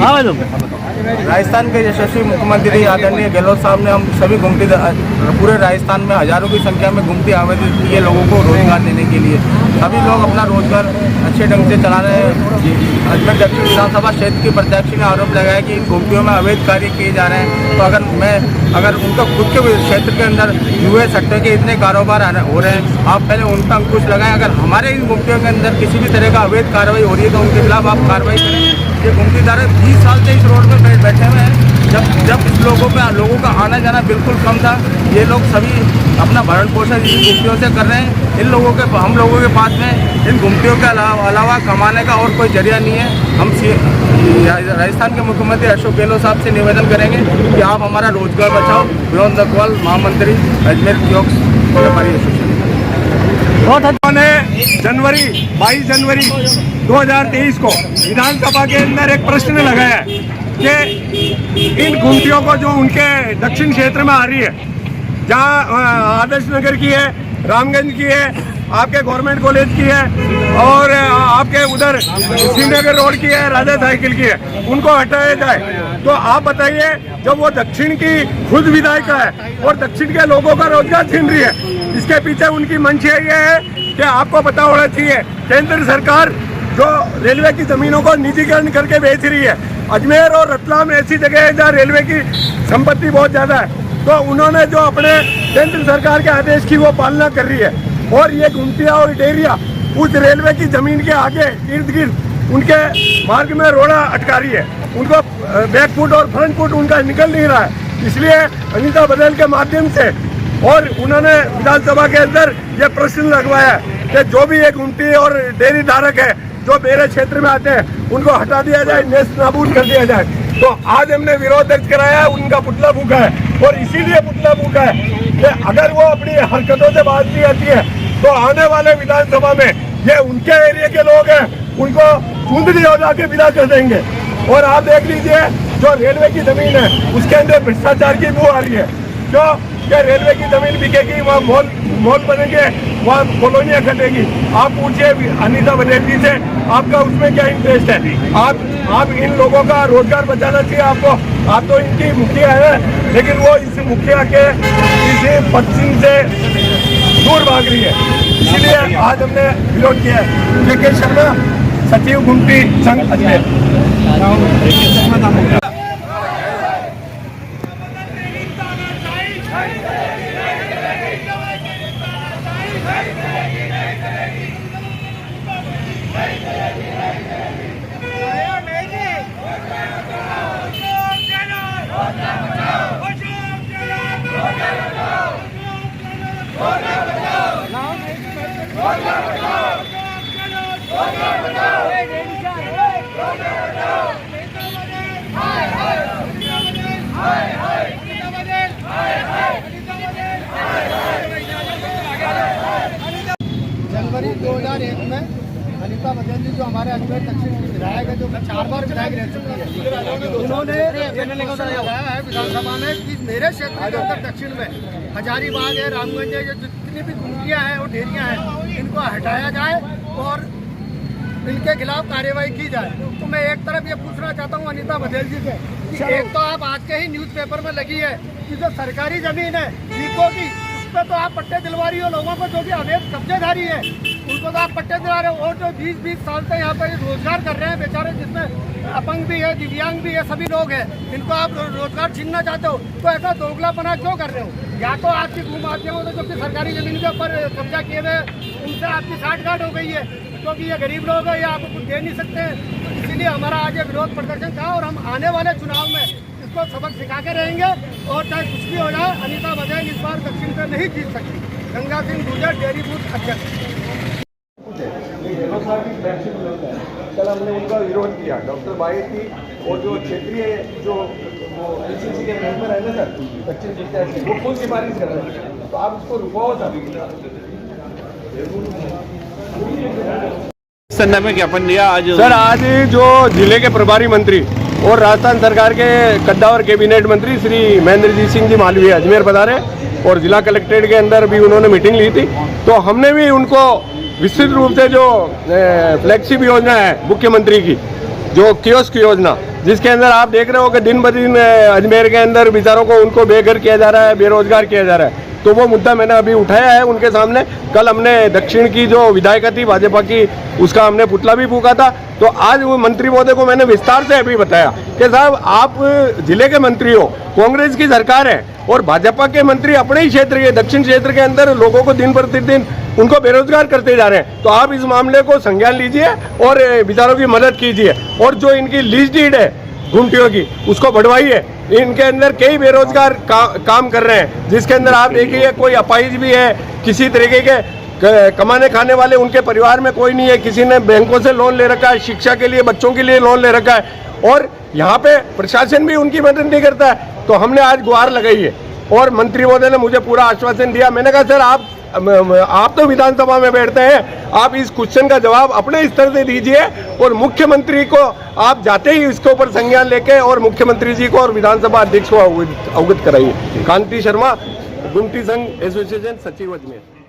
राजस्थान के यशस्वी मुख्यमंत्री आदरणीय गहलोत साहब ने हम सभी घूमती पूरे राजस्थान में हजारों की संख्या में घूमती आवेदन किए लोगों को रोजगार देने के लिए। सभी लोग अपना रोजगार अच्छे ढंग से चला रहे हैं। अजमेर दक्षिण विधानसभा क्षेत्र की प्रत्याशी ने आरोप लगाया कि इन घूमतियों में अवैध कार्य किए जा रहे हैं। तो अगर उनका खुद के क्षेत्र के अंदर जुए सट्टे के इतने कारोबार हो रहे हैं, आप पहले उन पर अंकुश लगाएं। अगर हमारे इन घूमतियों के अंदर किसी भी तरह का अवैध कार्रवाई हो रही है तो उनके खिलाफ आप कार्रवाई करें। ये घूमतीदार 20 साल से इस रोड पे बैठे हुए हैं। जब इस लोगों का आना जाना बिल्कुल कम था, ये लोग सभी अपना भरण पोषण इन घूमतियों से कर रहे हैं। हम लोगों के पास में इन घूमतियों के अलावा कमाने का और कोई जरिया नहीं है। हम राजस्थान के मुख्यमंत्री अशोक गहलोत साहब से निवेदन करेंगे कि आप हमारा रोजगार बचाओ। विनोद नकवाल, महामंत्री अजमेर कियोस्क व्यापारी एसोसिएशन। उन्होंने 22 जनवरी 2023 को विधानसभा के अंदर एक प्रश्न लगाया है कि इन घूमतियों को जो उनके दक्षिण क्षेत्र में आ रही है, जहाँ आदर्श नगर की है, रामगंज की है, आपके गवर्नमेंट कॉलेज की है और आपके उधर श्रीनगर रोड की है, राजा साइकिल की है, उनको हटाया जाए। तो आप बताइए, जब वो दक्षिण की खुद विधायिका है और दक्षिण के लोगों का रोजगार छीन रही है, इसके पीछे उनकी मंशा ये है कि आपको पता होना चाहिए, केंद्र सरकार जो रेलवे की जमीनों को निजीकरण करके बेच रही है। अजमेर और रतलाम ऐसी जगह है जहाँ रेलवे की संपत्ति बहुत ज़्यादा है, तो उन्होंने जो अपने केंद्र सरकार के आदेश की वो पालना कर रही है। और ये घुमतिया और डेरिया उस रेलवे की जमीन के आगे इर्द गिर्द उनके मार्ग में रोड़ा अटका रही है। उनको बैक फुट और फ्रंट फुट उनका निकल नहीं रहा है। इसलिए अनीता बघेल के माध्यम से और उन्होंने विधानसभा के अंदर ये प्रश्न लगवाया कि जो भी एक घुमती और डेयरी धारक है जो मेरे क्षेत्र में आते हैं, उनको हटा दिया जाए, नेस्त नाबूद कर दिया जाए। तो आज हमने विरोध दर्ज कराया, उनका पुतला फूंका है। और इसीलिए पुतला फूंका है कि अगर वो अपनी हरकतों से बात नहीं आती है तो आने वाले विधानसभा में ये उनके एरिया के लोग हैं, उनको चुंदड़ी हो जाके विदा कर देंगे। और आप देख लीजिए, जो रेलवे की जमीन है उसके अंदर भ्रष्टाचार की बू आ रही है। जो क्या रेलवे की जमीन बिकेगी, वहाँ मॉल बनेंगे, वहाँ कॉलोनियाँ कटेगी। आप पूछिए अनीता बघेल जी से, आपका उसमें क्या इंटरेस्ट है? आप इन लोगों का रोजगार बचाना चाहिए आपको। आप तो इनकी मुखिया है, लेकिन वो इस मुखिया के इस पश्चिम से दूर भाग रही है। इसीलिए आज हमने विरोध किया है। के शर्मा, सचिव घुमती संघ अजमेर। जनवरी 2001 में अनीता बघेल जी जो हमारे अजमेर दक्षिण की विधायक है, जो 4 बार विधायक रह चुकी है, उन्होंने लगाया है विधानसभा में कि मेरे क्षेत्र के अंदर दक्षिण में हजारीबाग है, रामगंज है, जो जितनी भी घुमतियाँ हैं और ढेरियाँ हैं, इनको हटाया जाए और इनके खिलाफ कार्यवाही की जाए। तो मैं एक तरफ ये पूछना चाहता हूँ अनीता बघेल जी से कि एक तो आप आज के ही न्यूज़पेपर में लगी है कि जो सरकारी जमीन है लीको की, उस पर तो आप पट्टे दिलवा रही हो लोगों को, जो कि अवैध कब्जेदारी है उनको तो आप पट्टे दिला रहे हो। और जो 20-20 साल से यहाँ पर रोजगार कर रहे हैं बेचारे, जिसमें अपंग भी है, दिव्यांग भी है, सभी लोग हैं, इनको आप रोजगार छीनना चाहते हो। तो ऐसा दोगलापना क्यों कर रहे हो? या तो आपकी भूमाफियाओं ने जो कि सरकारी जमीन के ऊपर कब्जा किए हुए, उनसे आपकी साठगांठ हो गई है, क्योंकि ये गरीब लोग हैं, ये आपको कुछ दे नहीं सकते। इसीलिए हमारा आज ये विरोध प्रदर्शन था और हम आने वाले चुनाव में इसको सबक सिखा के रहेंगे। और चाहे कुछ भी हो जाए, अनीता बघेल इस बार दक्षिण से नहीं जीत सकती। गंगा सिंह गुर्जर, डेयरी बूथ अध्यक्ष। कल हमने उनका विरोध किया, डॉक्टर बाई थी और जो क्षेत्रीय जो एसीसी के मेंबर है ना सर, दक्षिण प्रत्याशी, वो खुद सिफारिश कर रहे हैं, तो आप उसको रुकाओ संदर्भ में ज्ञापन दिया आज सर। आज जो जिले के प्रभारी मंत्री और राजस्थान सरकार के कद्दावर कैबिनेट मंत्री श्री महेंद्रजीत सिंह जी मालवीय अजमेर पधारे और जिला कलेक्ट्रेट के अंदर भी उन्होंने मीटिंग ली थी। तो हमने भी उनको विस्तृत रूप से जो फ्लैगशिप योजना है मुख्यमंत्री की, जो कियोस्क योजना, जिसके अंदर आप देख रहे हो कि दिन ब दिन अजमेर के अंदर बेचारों को उनको बेघर किया जा रहा है, बेरोजगार किया जा रहा है। तो वो मुद्दा मैंने अभी उठाया है उनके सामने। कल हमने दक्षिण की जो विधायिका थी भाजपा की, उसका हमने पुतला भी फूका था। तो आज वो मंत्री महोदय को मैंने विस्तार से अभी बताया कि साहब आप जिले के मंत्री हो, कांग्रेस की सरकार है और भाजपा के मंत्री अपने ही क्षेत्र के दक्षिण क्षेत्र के अंदर लोगों को दिन प्रतिदिन उनको बेरोजगार करते जा रहे हैं। तो आप इस मामले को संज्ञान लीजिए और बेचारों की मदद कीजिए। और जो इनकी लीज डीड है गुमटियों की, उसको बढ़वाइए। इनके अंदर कई बेरोजगार काम कर रहे हैं, जिसके अंदर आप देखिए कोई अपाहिज भी है, किसी तरीके के कमाने खाने वाले उनके परिवार में कोई नहीं है, किसी ने बैंकों से लोन ले रखा है, शिक्षा के लिए बच्चों के लिए लोन ले रखा है और यहाँ पे प्रशासन भी उनकी मदद नहीं करता है। तो हमने आज गुहार लगाई है और मंत्री महोदय ने मुझे पूरा आश्वासन दिया। मैंने कहा सर आप तो विधानसभा में बैठते हैं, आप इस क्वेश्चन का जवाब अपने स्तर से दीजिए और मुख्यमंत्री को आप जाते ही इसके ऊपर संज्ञान लेके और मुख्यमंत्री जी को और विधानसभा अध्यक्ष को अवगत कराइए। कांति शर्मा, गुमटी संघ एसोसिएशन सचिव अजमेर।